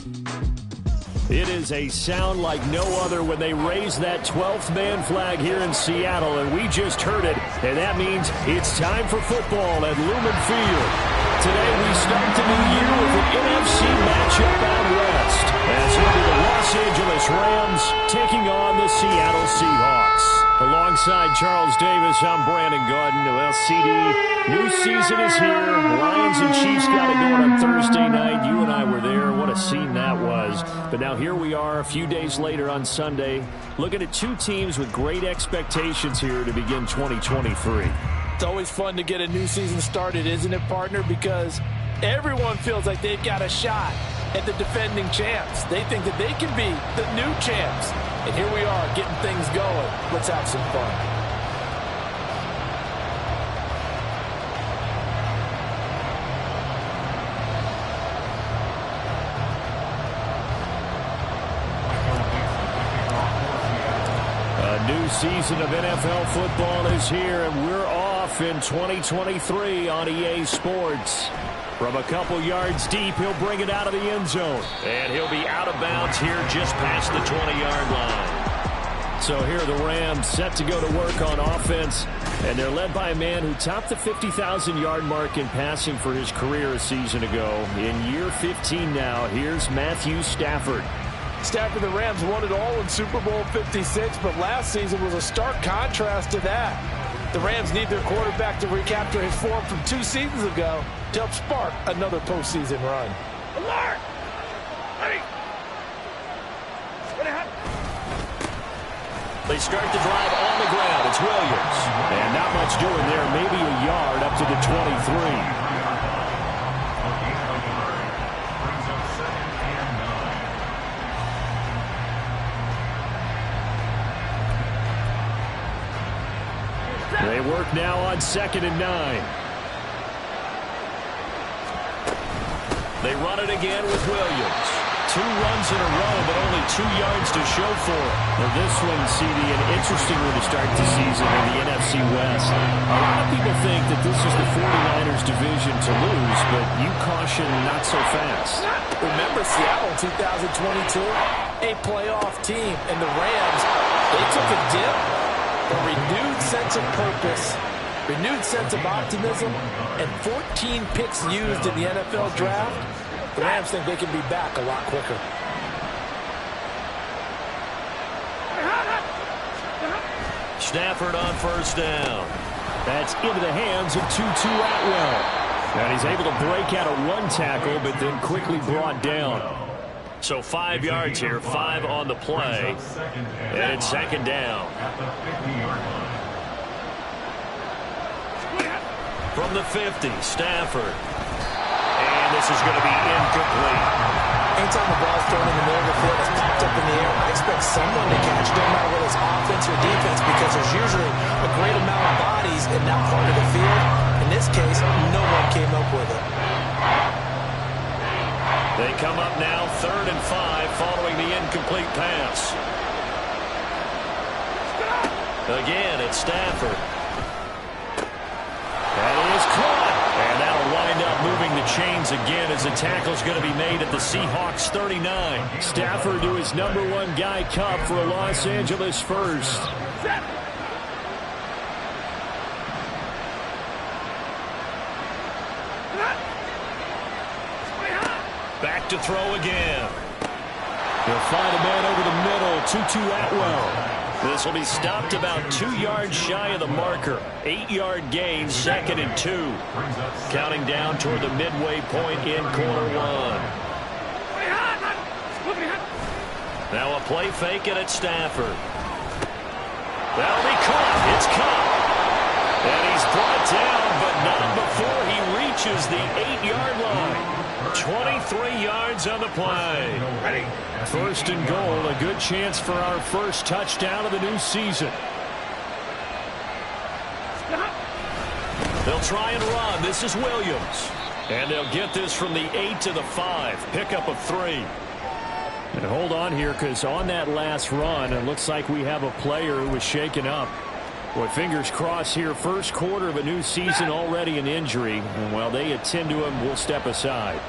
It is a sound like no other when they raise that 12th man flag here in Seattle, and we just heard it, and that means it's time for football at Lumen Field. Today we start the new year with an NFC matchup out west, as it'll be the Los Angeles Rams taking on the Seattle Seahawks. Alongside Charles Davis, I'm Brandon Gaudin. Well, CD, new season is here. Lions and Chiefs got it going on Thursday night. You and I were there. What a scene that was. But now here we are a few days later on Sunday, looking at two teams with great expectations here to begin 2023. It's always fun to get a new season started, isn't it, partner? Because everyone feels like they've got a shot at the defending champs. They think that they can be the new champs. And here we are getting things going. Let's have some fun. A new season of NFL football is here, and we're off in 2023 on EA Sports. From a couple yards deep, he'll bring it out of the end zone. And he'll be out of bounds here just past the 20-yard line. So here are the Rams set to go to work on offense. And they're led by a man who topped the 50,000-yard mark in passing for his career a season ago. In year 15 now, here's Matthew Stafford. Stafford, the Rams won it all in Super Bowl 56, but last season was a stark contrast to that. The Rams need their quarterback to recapture his form from 2 seasons ago to help spark another postseason run. Alert! Ready! They start the drive on the ground. It's Williams. And not much doing there. Maybe a yard up to the 23. They work now on 2nd and 9. They run it again with Williams. 2 runs in a row, but only 2 yards to show for it. Now this one, CD, an interesting one to start the season in the NFC West. A lot of people think that this is the 49ers division to lose, but you caution not so fast. Remember Seattle in 2022? A playoff team, and the Rams, they took a dip. A renewed sense of purpose, renewed sense of optimism, and 14 picks used in the NFL draft. The Rams think they can be back a lot quicker. Stafford on 1st down. That's into the hands of Tutu Atwell. And he's able to break out of 1 tackle, but then quickly brought down. So 5 yards here, 5 on the play, and it's 2nd down. From the 50, Stafford. And this is going to be incomplete. Anytime the ball's thrown in the middle of the field, it's popped up in the air, I expect someone to catch it, no matter whether it's offense or defense, because there's usually a great amount of bodies in that part of the field. In this case, no one came up with it. They come up now 3rd and 5 following the incomplete pass. Again, it's Stafford. And he is caught. And that'll wind up moving the chains again as the tackle's going to be made at the Seahawks 39. Stafford to his #1 guy Cup for a Los Angeles first. Back to throw again. He'll find a man over the middle, Tutu Atwell. This will be stopped about 2 yards shy of the marker. 8-yard gain, 2nd and 2. Counting down toward the midway point in quarter 1. Now a play fake and it's Stafford. That'll be caught. It's caught. And he's brought down, but not before he reaches the 8-yard line. 23 yards on the play. Ready. 1st and goal, a good chance for our first touchdown of the new season. They'll try and run. This is Williams. And they'll get this from the 8 to the 5. Pickup of 3. And hold on here, because on that last run, it looks like we have a player who was shaken up. Boy, fingers crossed here. First quarter of a new season, already an injury. And while they attend to him, we'll step aside.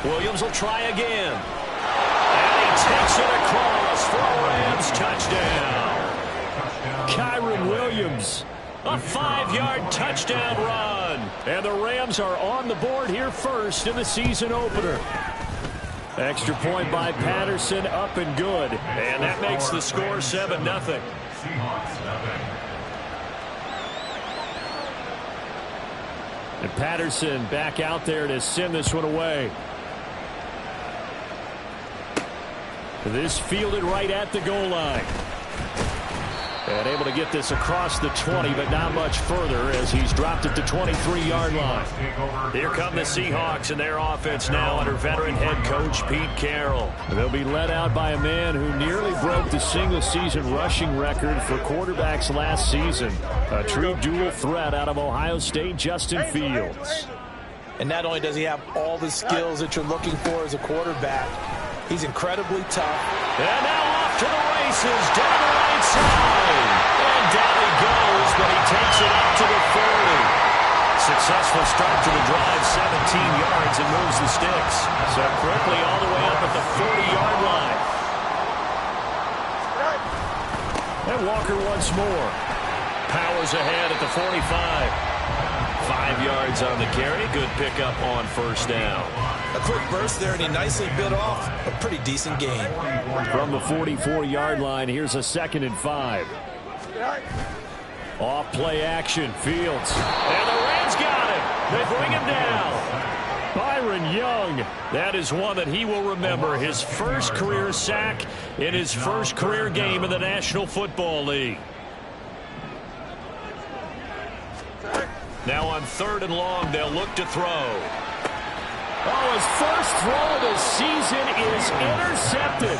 Williams will try again. And he takes it across for a Rams touchdown. Kyron Williams, a 5-yard touchdown run. And the Rams are on the board here first in the season opener. Extra point by Patterson, up and good. And that makes the score 7-0. And Patterson back out there to send this one away. This fielded right at the goal line. And able to get this across the 20, but not much further as he's dropped it to 23-yard line. Here come the Seahawks and their offense now under veteran head coach Pete Carroll. They'll be led out by a man who nearly broke the single-season rushing record for quarterbacks last season. A true dual threat out of Ohio State, Justin Fields. And not only does he have all the skills that you're looking for as a quarterback, he's incredibly tough. And now off to the races, down the right side. And down he goes, but he takes it up to the 40. Successful start to the drive, 17 yards, and moves the sticks. So quickly all the way up at the 40-yard line. And Walker once more. Powers ahead at the 45. 5 yards on the carry. Good pickup on first down. A quick burst there, and he nicely bit off a pretty decent gain. From the 44-yard line, here's a 2nd and 5. Off play action, Fields. And the Rams got him. They bring him down. Byron Young. That is one that he will remember. His first career sack in his first career game in the National Football League. Now on 3rd and long, they'll look to throw. Oh, his first throw of the season is intercepted.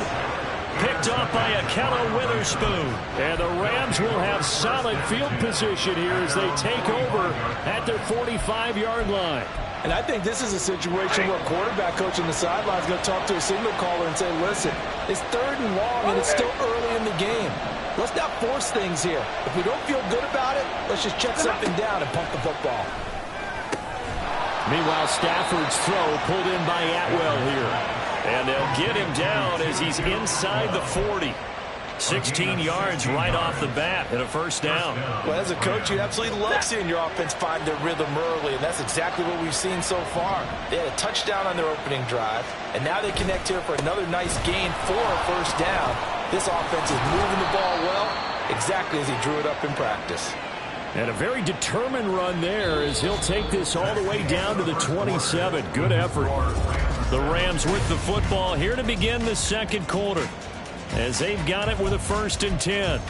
Picked off by Akello Witherspoon. And the Rams will have solid field position here as they take over at their 45-yard line. And I think this is a situation where a quarterback coach on the sideline is going to talk to a signal caller and say, listen, it's 3rd and long and it's still early in the game. Let's not force things here. If we don't feel good about it, let's just check something down and pump the football. Meanwhile, Stafford's throw pulled in by Atwell here. And they'll get him down as he's inside the 40. 16 yards right off the bat and a first down. Well, as a coach, you absolutely love seeing your offense find their rhythm early, and that's exactly what we've seen so far. They had a touchdown on their opening drive, and now they connect here for another nice gain for a first down. This offense is moving the ball well, exactly as he drew it up in practice. And a very determined run there as he'll take this all the way down to the 27. Good effort. The Rams with the football here to begin the second quarter, as they've got it with a 1st and 10.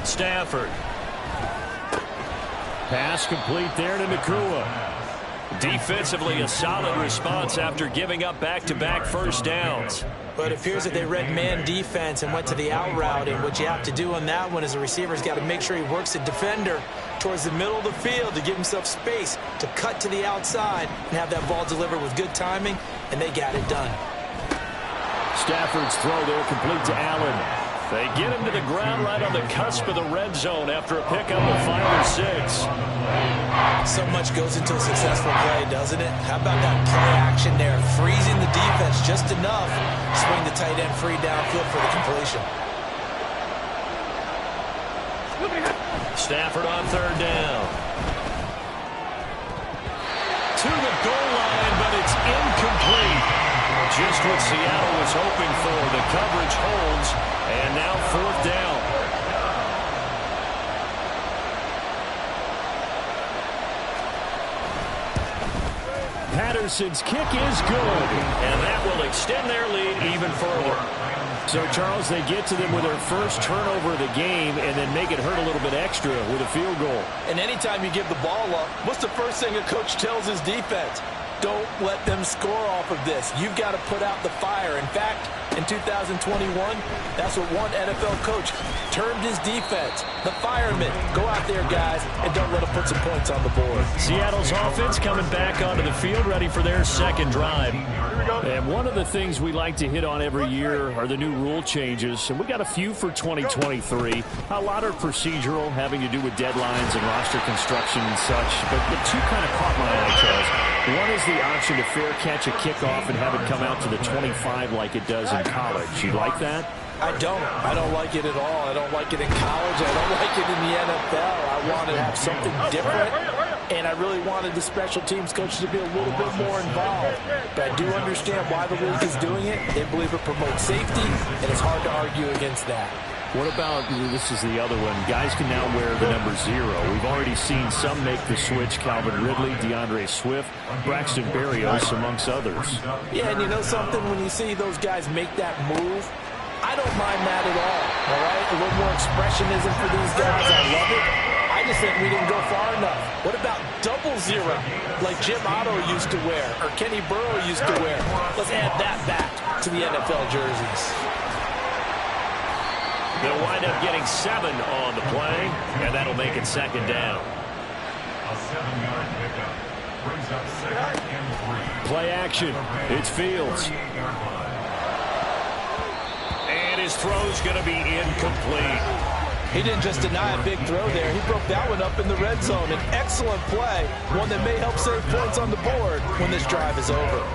Stafford. Pass complete there to Nakua. Defensively, a solid response after giving up back-to-back first downs. But it appears that they read man defense and went to the out route, and what you have to do on that one is the receiver's got to make sure he works the defender towards the middle of the field to give himself space to cut to the outside and have that ball delivered with good timing, and they got it done. Stafford's throw there complete to Allen. They get him to the ground right on the cusp of the red zone after a pickup of 5 or 6. So much goes into a successful play, doesn't it? How about that play action there? Freezing the defense just enough. Swing the tight end free downfield for the completion. Stafford on 3rd down. To the goal line, but it's incomplete. Just what Seattle was hoping for. The coverage holds, and now 4th down. Patterson's kick is good, and that will extend their lead even further. So, Charles, they get to them with their first turnover of the game and then make it hurt a little bit extra with a field goal. And anytime you give the ball up, what's the first thing a coach tells his defense? Don't let them score off of this. You've got to put out the fire. In fact, in 2021, that's what one NFL coach termed his defense. The firemen. Go out there, guys, and don't let them put some points on the board. Seattle's offense coming back onto the field, ready for their second drive. And one of the things we like to hit on every year are the new rule changes. And we got a few for 2023. A lot are procedural, having to do with deadlines and roster construction and such. But the two kind of caught my eye, Charles. One is the option to fair catch a kickoff and have it come out to the 25 like it does in college. You like that? I don't like it at all. I don't like it in college. I don't like it in the NFL. I want to have something different, and I really wanted the special teams coach to be a little bit more involved. But I do understand why the league is doing it. They believe it promotes safety, and it's hard to argue against that. What about, this is the other one, guys can now wear the number 0. We've already seen some make the switch, Calvin Ridley, DeAndre Swift, Braxton Berrios, amongst others. Yeah, and you know something? When you see those guys make that move, I don't mind that at all right? A little more expressionism for these guys. I love it. I just think we didn't go far enough. What about 00, like Jim Otto used to wear or Kenny Burrow used to wear? Let's add that back to the NFL jerseys. They'll wind up getting 7 on the play, and that'll make it second down. A 7-yard pickup brings up 2nd and 3. Play action. It's Fields. And his throw's going to be incomplete. He didn't just deny a big throw there. He broke that one up in the red zone. An excellent play, one that may help save points on the board when this drive is over.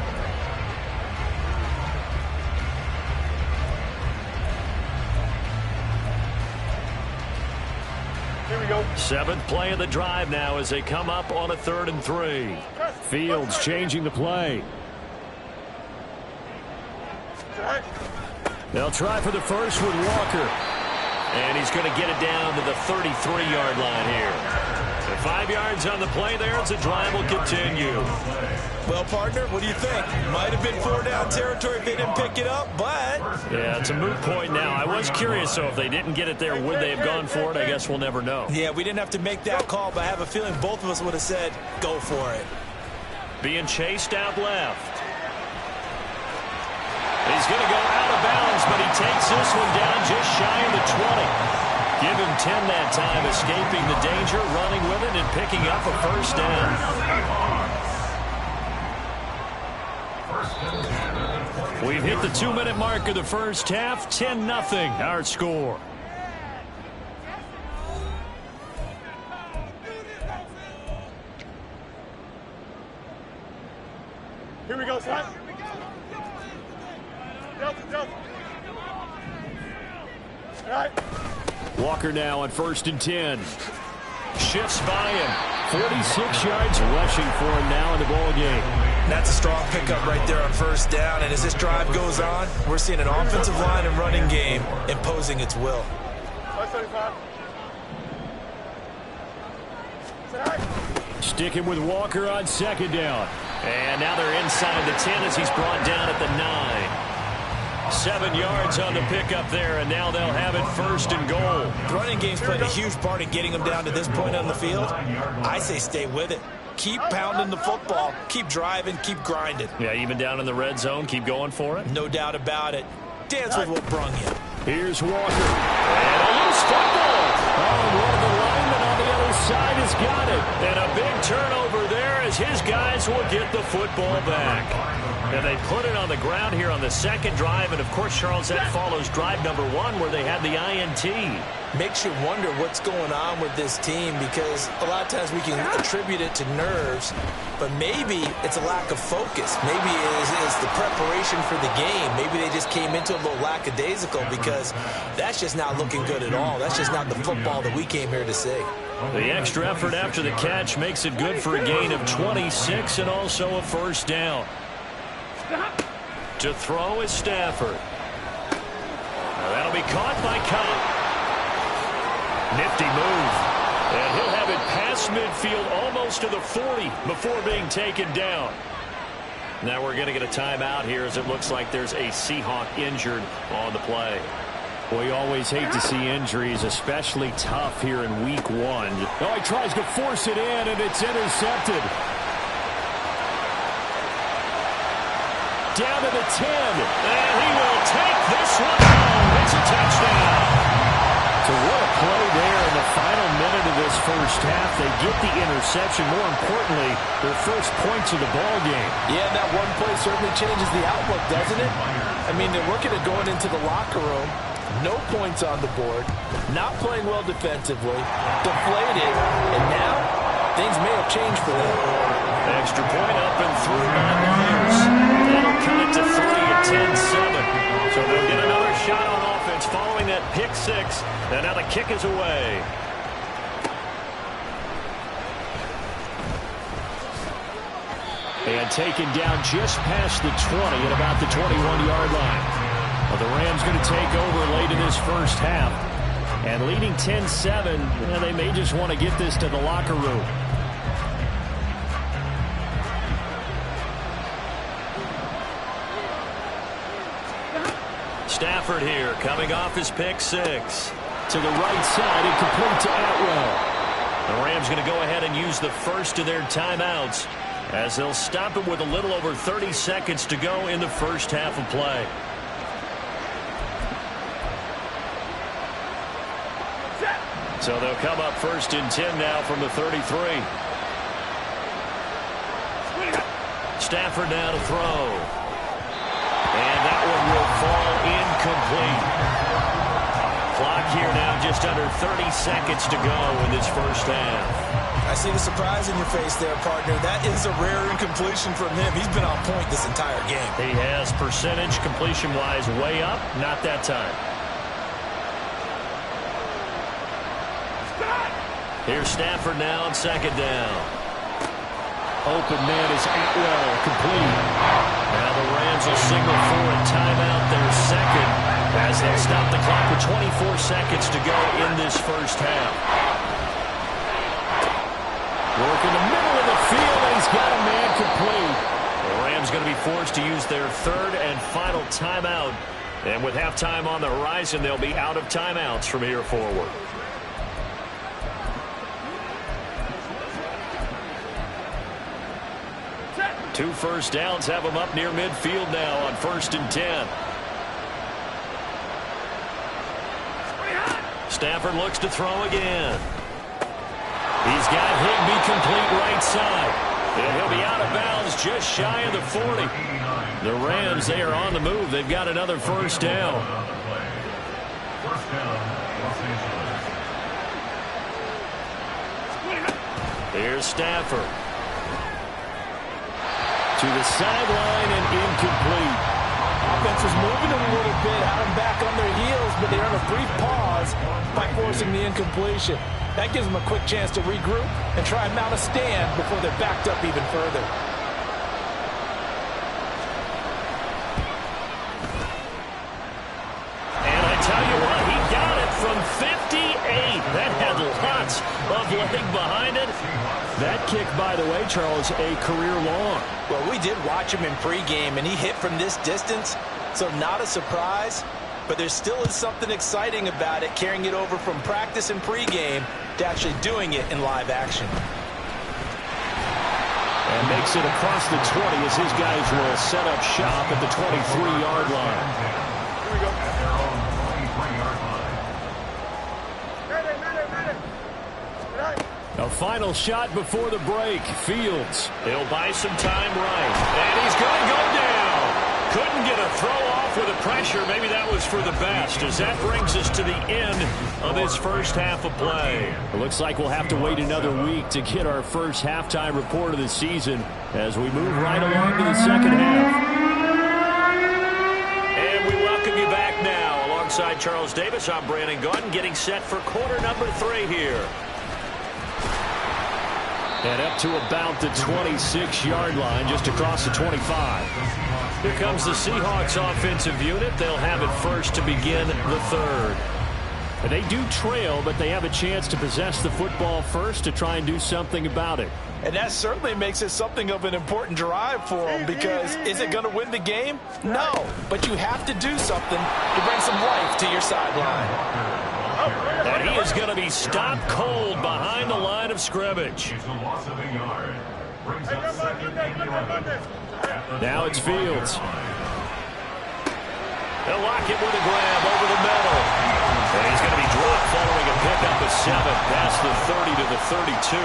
Here we go. 7th play of the drive now as they come up on a 3rd and 3. Fields changing the play. They'll try for the first with Walker. And he's going to get it down to the 33-yard line here. And 5 yards on the play there as the drive will continue. Well, partner, what do you think? Might have been 4-down territory if they didn't pick it up, but... Yeah, it's a moot point now. I was curious, so if they didn't get it there, would they have gone for it? I guess we'll never know. Yeah, we didn't have to make that call, but I have a feeling both of us would have said, go for it. Being chased out left. He's going to go out of bounds, but he takes this one down just shy of the 20. Give him 10 that time, escaping the danger, running with it, and picking up a first down. We've hit the 2-minute mark of the first half. 10-0 our score. Here we go, son. Delta. All right. Walker now on 1st and 10. Shifts by him. 46 yards rushing for him now in the ball game. That's a strong pickup right there on 1st down. And as this drive goes on, we're seeing an offensive line and running game imposing its will. Sticking with Walker on 2nd down. And now they're inside the 10 as he's brought down at the 9. 7 yards on the pickup there, and now they'll have it 1st and goal. The running game's played a huge part in getting them down to this point on the field. I say stay with it. Keep pounding the football. Keep driving. Keep grinding. Yeah, even down in the red zone, keep going for it. No doubt about it. Dance with what brung you. Here's Walker. And a loose football. Oh, one of the linemen on the other side has got it. And a big turnover there as his guys will get the football back. And they put it on the ground here on the 2nd drive. And, of course, Charles, that follows drive number 1 where they had the INT. Makes you wonder what's going on with this team because a lot of times we can attribute it to nerves, but maybe it's a lack of focus. Maybe it's the preparation for the game. Maybe they just came into a little lackadaisical because that's just not looking good at all. That's just not the football that we came here to see. The extra effort after the catch makes it good for a gain of 26 and also a 1st down. To throw is Stafford. Now that'll be caught by Cobb. Nifty move. And he'll have it past midfield almost to the 40 before being taken down. Now we're going to get a timeout here as it looks like there's a Seahawk injured on the play. We always hate to see injuries, especially tough here in week 1. Oh, he tries to force it in, and it's intercepted. down to the 10. And he will take this one home. It's a touchdown. So what a play there in the final minute of this first half. They get the interception. More importantly, their first points of the ball game. Yeah, that one play certainly changes the outlook, doesn't it? I mean, they're looking at going into the locker room. No points on the board. Not playing well defensively. Deflated. And now, things may have changed for them. Extra point up and through by Myers. That'll cut it to 3 at 10-7. So they'll get another shot on offense following that pick six. And now the kick is away. And taken down just past the 20 at about the 21-yard line. Well, the Rams going to take over late in this first half. And leading 10-7, they may just want to get this to the locker room. Stafford here, coming off his pick six. To the right side, and complete to Atwell. The Rams going to go ahead and use the first of their timeouts as they'll stop it with a little over 30 seconds to go in the first half of play. So they'll come up first and 10 now from the 33. Stafford now to throw. And that one will fall incomplete. Clock here now just under 30 seconds to go in this first half. I see the surprise in your face there, partner. That is a rare incompletion from him. He's been on point this entire game. He has percentage completion-wise way up. Not that time. Here's Stafford now on second down. Open man is Atwell, complete. Now the Rams will signal for a timeout, their second, as they'll stop the clock with 24 seconds to go in this first half. Work in the middle of the field, and he's got a man complete. The Rams going to be forced to use their third and final timeout. And with halftime on the horizon, they'll be out of timeouts from here forward. Two first downs have them up near midfield now on 1st and 10. Stafford looks to throw again. He's got Higbee complete right side. And he'll be out of bounds just shy of the 40. The Rams, they are on the move. They've got another first down. First down, Los Angeles. Here's Stafford. To the sideline and incomplete. Offense was moving a little bit, had them back on their heels, but they earned a brief pause by forcing the incompletion. That gives them a quick chance to regroup and try and mount a stand before they're backed up even further. And I tell you what, he got it from 58. That had lots of leg behind it. That kick, by the way, Charles, a career long. Well, we did watch him in pregame, and he hit from this distance, so not a surprise. But there still is something exciting about it, carrying it over from practice and pregame to actually doing it in live action. And makes it across the 20 as his guys will set up shop at the 23-yard line. Here we go. At their own 23-yard line. A final shot before the break. Fields. He'll buy some time right. And he's going to go down. Couldn't get a throw off with the pressure. Maybe that was for the best, as that brings us to the end of this first half of play. It looks like we'll have to wait another week to get our first halftime report of the season as we move right along to the second half. And we welcome you back now. Alongside Charles Davis, I'm Brandon Gaudin, getting set for quarter number 3 here. And up to about the 26-yard line, just across the 25. Here comes the Seahawks offensive unit. They'll have it first to begin the third. And they do trail, but they have a chance to possess the football first to try and do something about it. And that certainly makes it something of an important drive for them, because is it going to win the game? No, but you have to do something to bring some life to your sideline. And he is going to be stopped cold behind the line of scrimmage. It's a loss of a yard. Brings up second and 11. Now it's Fields. They'll lock it with a grab over the middle. And he's going to be dropped following a pickup of 7 past the 30 to the 32.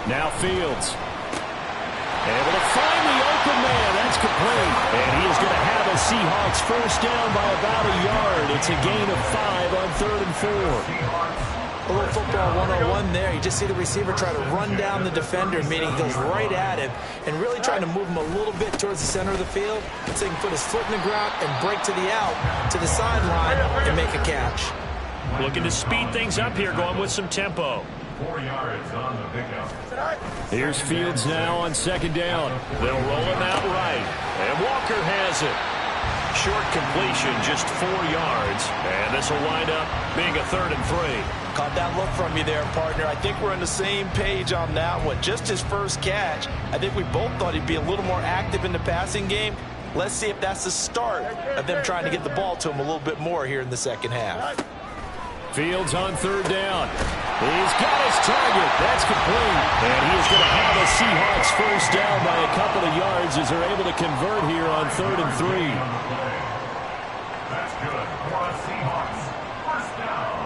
Now Fields. Able to find the open man. That's complete. And he is going to have a Seahawks first down by about a yard. It's a gain of 5 on 3rd and 4. A little football 101 there. You just see the receiver try to run down the defender, meaning he goes right at him and really trying to move him a little bit towards the center of the field so he can put his foot in the ground and break to the out, to the sideline, and make a catch. Looking to speed things up here, going with some tempo. 4 yards on the pickup. Here's Fields now on 2nd down. They'll roll him out right. And Walker has it. Short completion, just 4 yards. And this will wind up being a 3rd and 3. Caught that look from you there, partner. I think we're on the same page on that one. Just his first catch. I think we both thought he'd be a little more active in the passing game. Let's see if that's the start of them trying to get the ball to him a little bit more here in the second half. Fields on 3rd down. He's got his target. That's complete. And he is going to have a Seahawks first down by a couple of yards as they're able to convert here on 3rd and 3. That's good for the Seahawks. First down.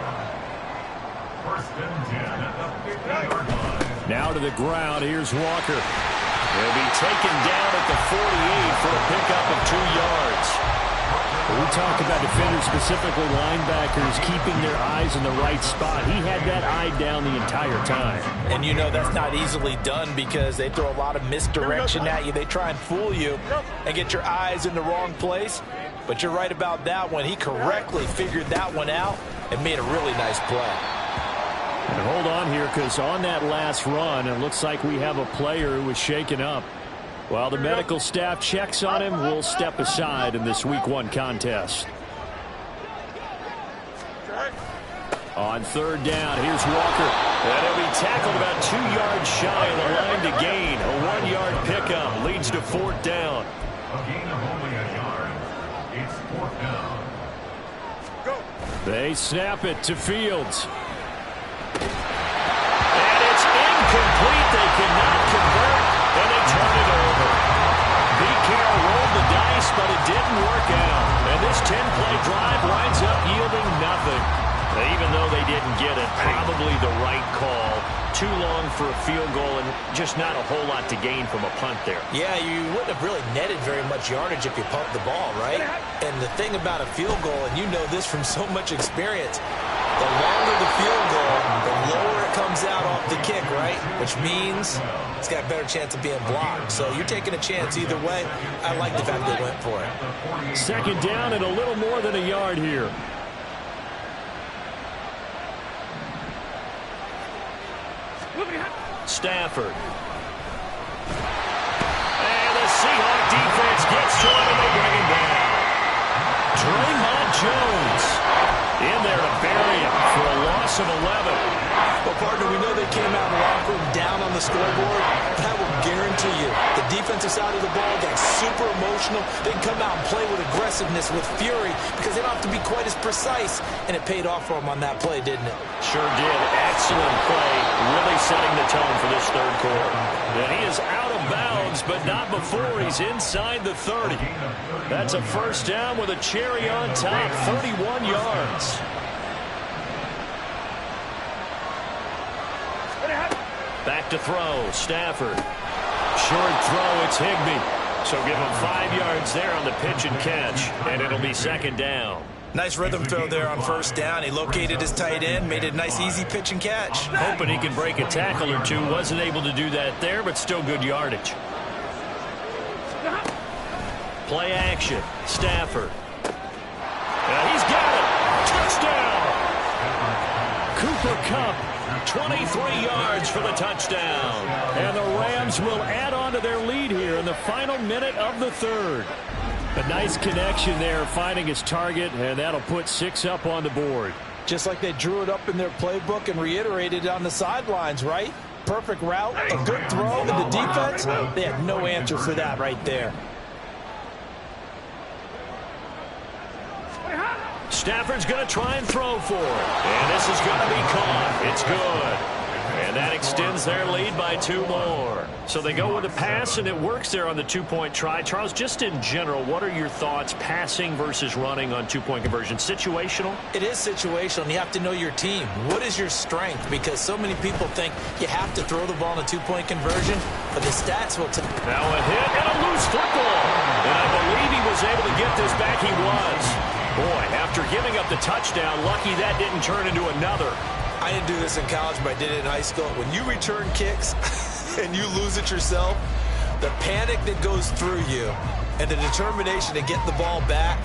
1st and 10 at the 50-yard line. Now to the ground. Here's Walker. He'll be taken down at the 48 for a pickup of 2 yards. We talk about defenders, specifically linebackers, keeping their eyes in the right spot. He had that eye down the entire time. And you know that's not easily done because they throw a lot of misdirection at you. They try and fool you and get your eyes in the wrong place. But you're right about that one. He correctly figured that one out and made a really nice play. And hold on here, because on that last run, it looks like we have a player who was shaken up. While the medical staff checks on him, we'll step aside in this Week 1 contest. On 3rd down, here's Walker. And he'll be tackled about 2 yards shy of the line to gain. A 1-yard pickup leads to 4th down. A gain of only a yard. It's 4th down. They snap it to Fields. And it's incomplete. They cannot convert, and they turn it over. Carroll rolled the dice, but it didn't work out. And this 10-play drive winds up yielding nothing. Even though they didn't get it, probably the right call. Too long for a field goal and just not a whole lot to gain from a punt there. Yeah, you wouldn't have really netted very much yardage if you pumped the ball, right? And the thing about a field goal, and you know this from so much experience, the longer the field goal, the lower it comes out off the kick, right? Which means it's got a better chance of being blocked. So you're taking a chance either way. I like the fact they went for it. 2nd down and a little more than a yard here. Stafford. And the Seahawks defense gets to him and they bring him down. Draymond Jones in there to bury him for a loss of 11. Well, partner, we know they came out of the locker room down on the scoreboard. That will guarantee you the defensive side of the ball got super emotional. They can come out and play with aggressiveness, with fury, because they don't have to be quite as precise. And it paid off for them on that play, didn't it? Sure did. Excellent play. Really setting the tone for this 3rd quarter. And he is out of bounds, but not before he's inside the 30. That's a first down with a cherry on top, 31 yards. Back to throw, Stafford. Short throw, it's Higbee. So give him 5 yards there on the pitch and catch, and it'll be 2nd down. Nice rhythm throw there on 1st down. He located his tight end, made it a nice easy pitch and catch. Hoping he can break a tackle or two. Wasn't able to do that there, but still good yardage. Play action, Stafford. He's got it. Touchdown. Cooper Kupp. 23 yards for the touchdown. And the Rams will add on to their lead here in the final minute of the 3rd. A nice connection there, finding his target, and that'll put 6 up on the board. Just like they drew it up in their playbook and reiterated it on the sidelines, right? Perfect route, a good throw, and the defense, they had no answer for that right there. Stafford's going to try and throw for it. And this is going to be caught. It's good. And And that extends their lead by 2 more. So they go with a pass, and it works there on the 2-point try. Charles, just in general, what are your thoughts passing versus running on 2-point conversion? Situational? It is situational, and you have to know your team. What is your strength? Because so many people think you have to throw the ball in a 2-point conversion, but the stats will tell. Now a hit and a loose football. And I believe he was able to get this back. He was. Boy, after giving up the touchdown, lucky that didn't turn into another. I didn't do this in college, but I did it in high school. When you return kicks and you lose it yourself, the panic that goes through you and the determination to get the ball back,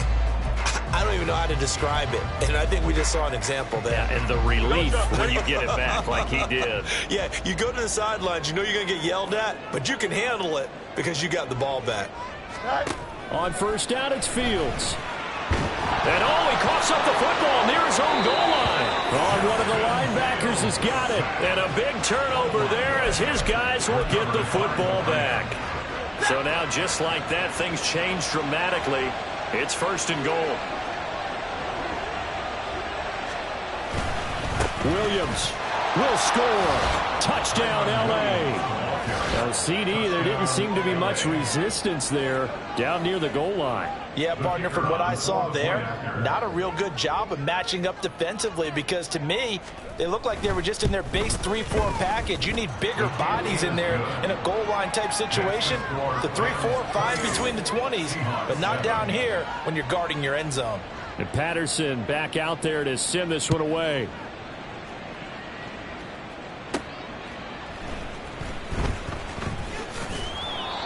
I don't even know how to describe it. And I think we just saw an example there. Yeah, and the relief when you get it back like he did. Yeah, you go to the sidelines, you know you're going to get yelled at, but you can handle it because you got the ball back. On first down, it's Fields. And he coughs up the football near his own goal line. One of the linebackers has got it. And a big turnover there as his guys will get the football back. So now, just like that, things change dramatically. It's 1st and goal. Williams will score. Touchdown, L.A. Now, CD, there didn't seem to be much resistance there down near the goal line. Yeah, partner, from what I saw there, not a real good job of matching up defensively because, to me, they looked like they were just in their base 3-4 package. You need bigger bodies in there in a goal line type situation. The 3-4, fine between the 20s, but not down here when you're guarding your end zone. And Patterson back out there to send this one away.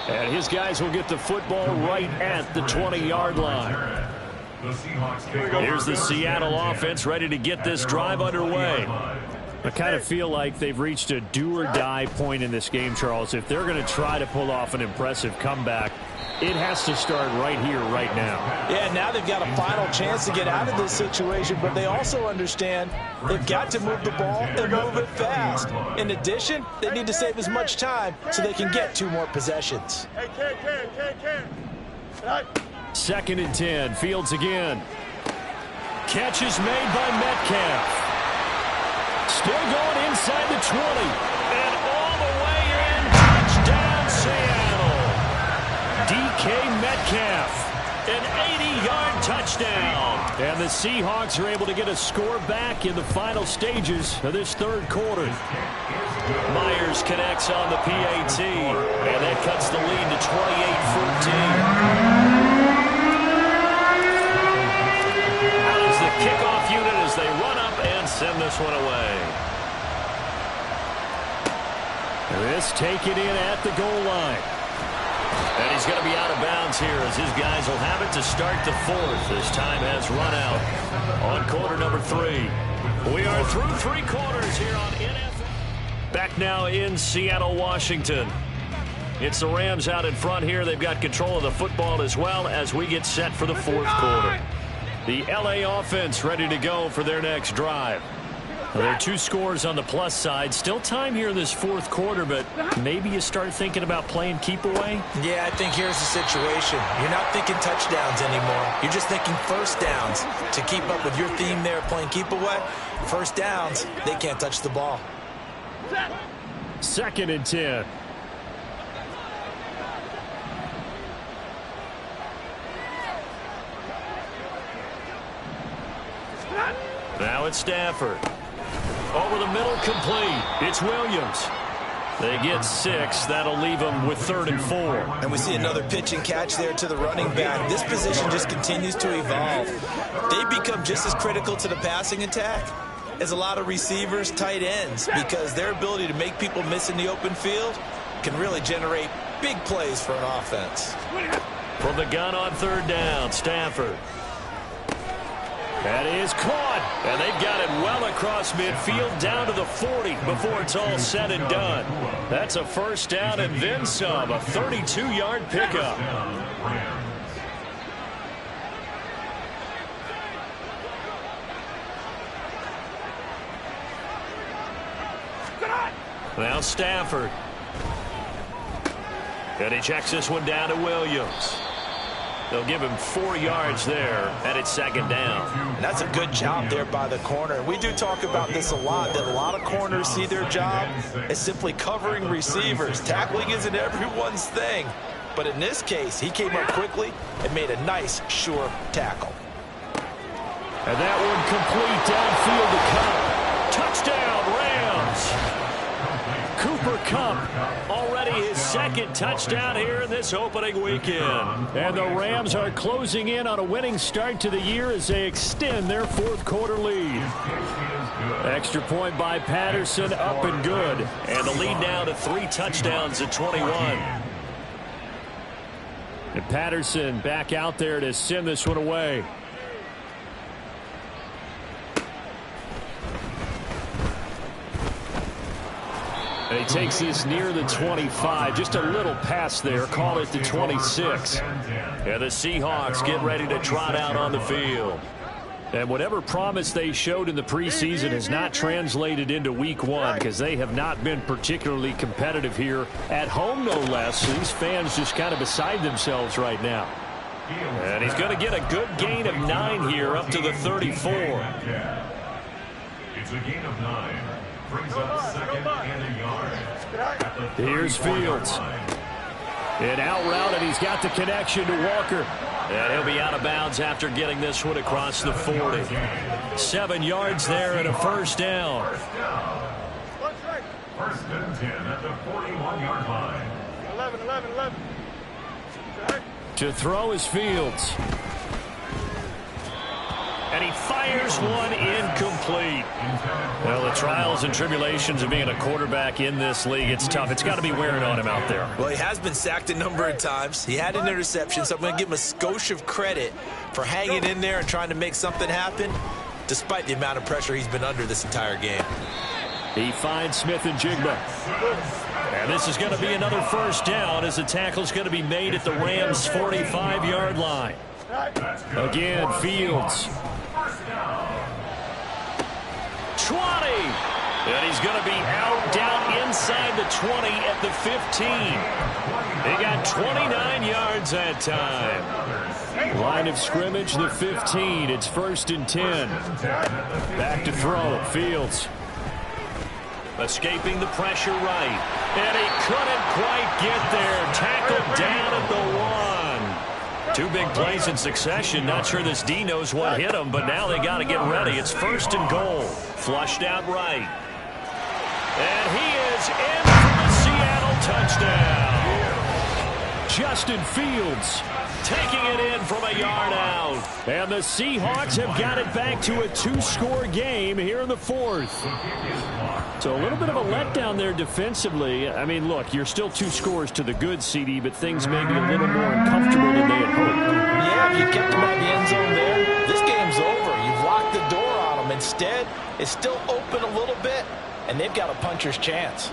And his guys will get the football right at the 20-yard line. Here's the Seattle offense ready to get this drive underway. I kind of feel like they've reached a do-or-die point in this game, Charles. If they're going to try to pull off an impressive comeback, it has to start right here, right now. Yeah, now they've got a final chance to get out of this situation, but they also understand they've got to move the ball and move it fast. In addition, they need to save as much time so they can get 2 more possessions. 2nd and 10, Fields again. Catch is made by Metcalf. Still going inside the 20. And all the way in. Touchdown, Seattle. DK Metcalf. An 80-yard touchdown. And the Seahawks are able to get a score back in the final stages of this 3rd quarter. Myers connects on the PAT. And that cuts the lead to 28-14. The kickoff unit as they run up and send this one away. This taken in at the goal line. And he's going to be out of bounds here as his guys will have it to start the 4th as time has run out on quarter number 3. We are through 3 quarters here on NFL. Back now in Seattle, Washington. It's the Rams out in front here. They've got control of the football as well as we get set for the 4th quarter. The L.A. offense ready to go for their next drive. Well, there are 2 scores on the plus side. Still time here in this 4th quarter, but maybe you start thinking about playing keep away? Yeah, I think here's the situation. You're not thinking touchdowns anymore. You're just thinking first downs. To keep up with your theme there, playing keep away, first downs, they can't touch the ball. 2nd and 10. Now it's Stafford. Over the middle, complete. It's Williams. They get 6. That'll leave them with 3rd and 4. And we see another pitch and catch there to the running back. This position just continues to evolve. They become just as critical to the passing attack as a lot of receivers, tight ends, because their ability to make people miss in the open field can really generate big plays for an offense. From the gun on 3rd down, Stafford. That is caught, and they've got it well across midfield down to the 40 before it's all said and done. That's a first down and then some, a 32-yard pickup. Now Stafford. And he checks this one down to Williams. They'll give him 4 yards there, and it's second down. And that's a good job there by the corner. We do talk about this a lot, that a lot of corners see their job as simply covering receivers. Tackling isn't everyone's thing. But in this case, he came up quickly and made a nice, sure tackle. And that one complete downfield to Kupp. Touchdown, Rams. Cooper Kupp, already his second touchdown here in this opening weekend. And the Rams are closing in on a winning start to the year as they extend their fourth quarter lead. Extra point by Patterson, up and good. And the lead now to 3 touchdowns at 21. And Patterson back out there to send this one away. And he takes this near the 25. Just a little pass there. Call it the 26. And the Seahawks get ready to trot out on the field. And whatever promise they showed in the preseason has not translated into week 1 because they have not been particularly competitive here at home, no less. These fans just kind of beside themselves right now. And he's going to get a good gain of 9 here up to the 34. It's a gain of 9. Brings up second and a yard. Here's Fields. An out route, and he's got the connection to Walker. And he'll be out of bounds after getting this one across the 40. 7 yards there and a first down. First and 10 at the 41-yard line. 11. To throw is Fields. And he fires one incomplete. Well, the trials and tribulations of being a quarterback in this league, it's tough. It's got to be wearing on him out there. Well, he has been sacked a number of times. He had an interception, so I'm going to give him a skosh of credit for hanging in there and trying to make something happen, despite the amount of pressure he's been under this entire game. He finds Smith and Jigba. And this is going to be another first down as the tackle's going to be made at the Rams' 45-yard line. Again, Fields. 20. And he's going to be out down inside the 20 at the 15. He got 29 yards that time. Line of scrimmage, the 15. It's first and 10. Back to throw. Fields. Escaping the pressure right. And he couldn't quite get there. Tackled down at the 1. 2 big plays in succession. Not sure this D knows what hit him, but now they got to get ready. It's first and goal. Flushed out right. And he is in for the Seattle touchdown. Justin Fields taking it in from a yard out. And the Seahawks have got it back to a 2-score game here in the 4th. So a little bit of a letdown there defensively. I mean, look, you're still 2 scores to the good, CD, but things may be a little more uncomfortable than they had hoped. Yeah, if you kept him out of the end zone there, this game's over. You've locked the door on him. Instead, it's still open a little bit, and they've got a puncher's chance.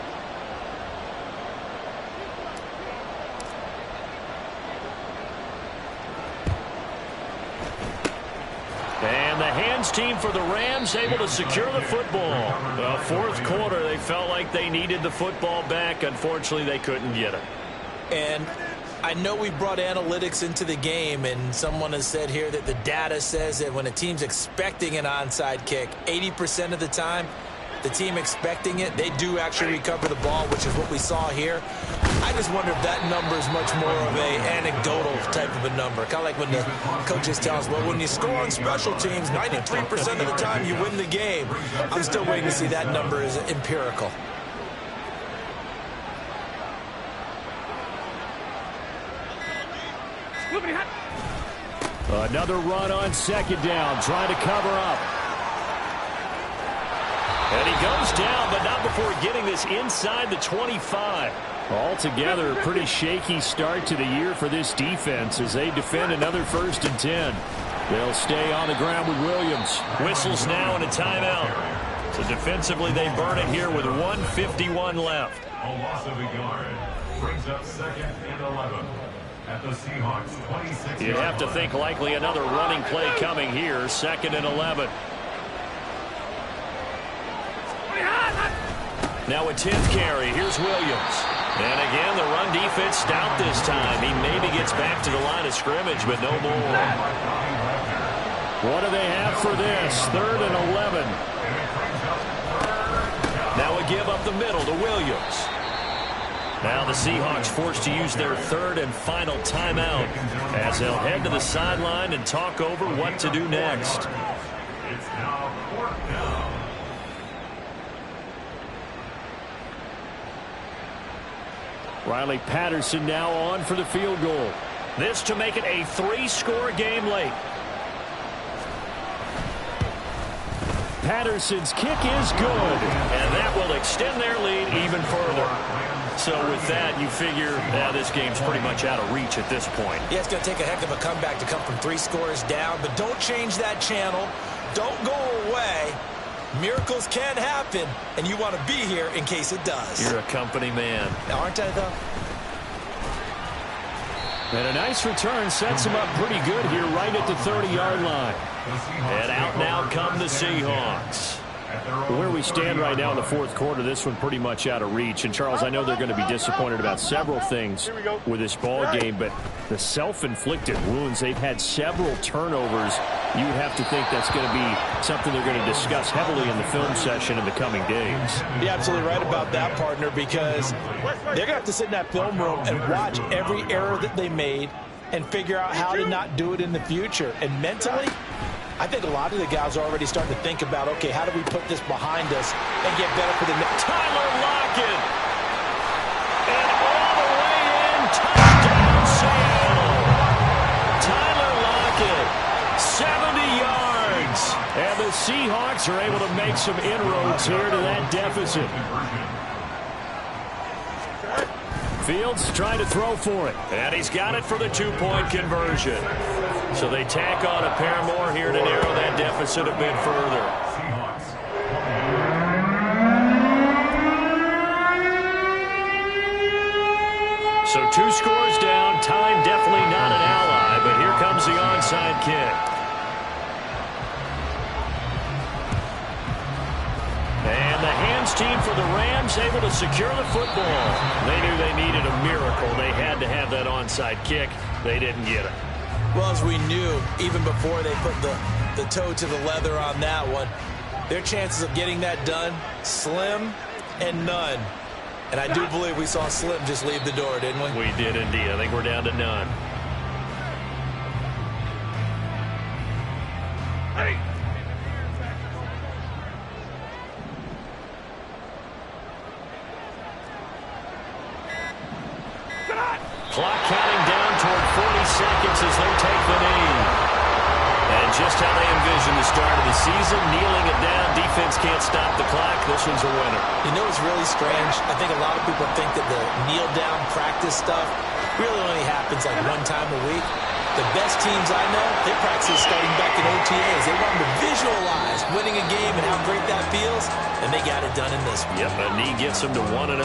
And the hands team for the Rams able to secure the football. The 4th quarter, they felt like they needed the football back. Unfortunately, they couldn't get it. And I know we brought analytics into the game, and someone has said here that the data says that when a team's expecting an onside kick, 80% of the time, the team expecting it, they do actually recover the ball, which is what we saw here. I just wonder if that number is much more of a anecdotal type of a number. Kind of like when the coaches tell us, well, when you score on special teams, 93% of the time you win the game. I'm still waiting to see that number is empirical. Another run on second down, trying to cover up. And he goes down, but not before getting this inside the 25. Altogether, a pretty shaky start to the year for this defense as they defend another first and 10. They'll stay on the ground with Williams. Whistles now and a timeout. So defensively, they burn it here with 1:51 left. A loss of a yard. Brings up second and 11. At the Seahawks 26. You'd have to think likely another running play coming here. Second and 11. Now a 10th carry. Here's Williams. And again, the run defense stout this time. He maybe gets back to the line of scrimmage, but no more. What do they have for this? 3rd and 11. Now a give up the middle to Williams. Now the Seahawks forced to use their 3rd and final timeout as they'll head to the sideline and talk over what to do next. It's now 4th down. Riley Patterson now on for the field goal. This to make it a 3-score game late. Patterson's kick is good, and that will extend their lead even further. So with that, you figure this game's pretty much out of reach at this point. Yeah, it's going to take a heck of a comeback to come from 3 scores down, but don't change that channel. Don't go away. Miracles can happen, and you want to be here in case it does. You're a company man. Aren't I, though? And a nice return sets him up pretty good here right at the 30-yard line. And out now come the Seahawks. Where we stand right now in the 4th quarter, this one pretty much out of reach. And, Charles, I know they're going to be disappointed about several things with this ball game, but the self-inflicted wounds, they've had several turnovers. You would have to think that's going to be something they're going to discuss heavily in the film session in the coming days. You're absolutely right about that, partner, because they're going to have to sit in that film room and watch every error that they made and figure out how to not do it in the future. And mentally, I think a lot of the guys are already starting to think about, okay, how do we put this behind us and get better for the next. Tyler Lockett. And all the way in, touchdown Seattle. Tyler Lockett, 70 yards. And the Seahawks are able to make some inroads here to that deficit. Fields trying to throw for it. And he's got it for the 2-point conversion. So they tack on a pair more here to narrow that deficit a bit further. So 2 scores down. Time definitely not an ally, but here comes the onside kick. And the hands team for the Rams able to secure the football. They knew they needed a miracle. They had to have that onside kick. They didn't get it. Well, as we knew, even before they put the toe to the leather on that one, their chances of getting that done, slim and none. And I do believe we saw Slim just leave the door, didn't we? We did indeed. I think we're down to none. Hey. Clock counting down toward 40 seconds as they take the knee. And just how they envision the start of the season, kneeling it down. Defense can't stop the clock. This one's a winner. You know what's really strange? I think a lot of people think that the kneel-down practice stuff really only happens like 1 time a week. The best teams I know, they practice starting back in OTAs. They want to visualize winning a game and how great that feels, and they got it done in this one. Yep, a knee gets them to 1-0.